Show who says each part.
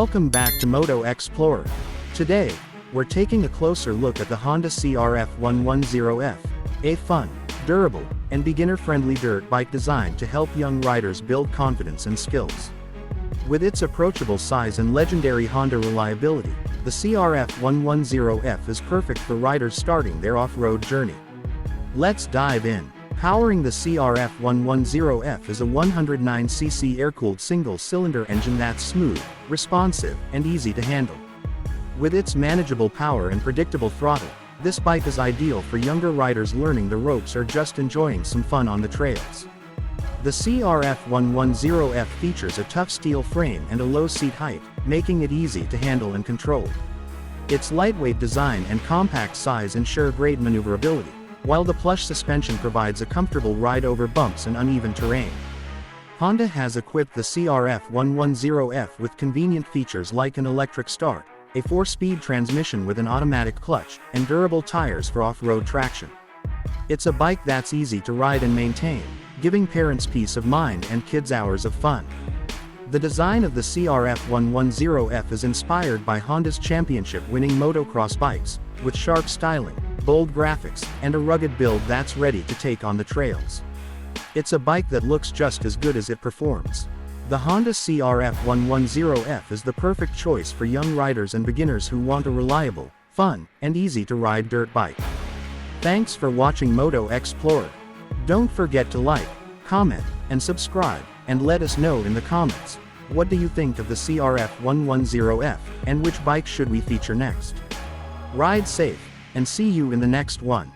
Speaker 1: Welcome back to Moto Explorer. Today, we're taking a closer look at the Honda CRF110F, a fun, durable, and beginner-friendly dirt bike designed to help young riders build confidence and skills. With its approachable size and legendary Honda reliability, the CRF110F is perfect for riders starting their off-road journey. Let's dive in. Powering the CRF110F is a 109cc air-cooled single-cylinder engine that's smooth, responsive, and easy to handle. With its manageable power and predictable throttle, this bike is ideal for younger riders learning the ropes or just enjoying some fun on the trails. The CRF110F features a tough steel frame and a low seat height, making it easy to handle and control. Its lightweight design and compact size ensure great maneuverability, while the plush suspension provides a comfortable ride over bumps and uneven terrain. Honda has equipped the CRF110F with convenient features like an electric start, a 4-speed transmission with an automatic clutch, and durable tires for off-road traction. It's a bike that's easy to ride and maintain, giving parents peace of mind and kids hours of fun. The design of the CRF110F is inspired by Honda's championship-winning motocross bikes, with sharp styling, bold graphics, and a rugged build that's ready to take on the trails. It's a bike that looks just as good as it performs. The Honda CRF110F is the perfect choice for young riders and beginners who want a reliable, fun, and easy-to-ride dirt bike. Thanks for watching Moto Explorer. Don't forget to like, comment, and subscribe, and let us know in the comments, what do you think of the CRF110F, and which bike should we feature next? Ride safe, and see you in the next one.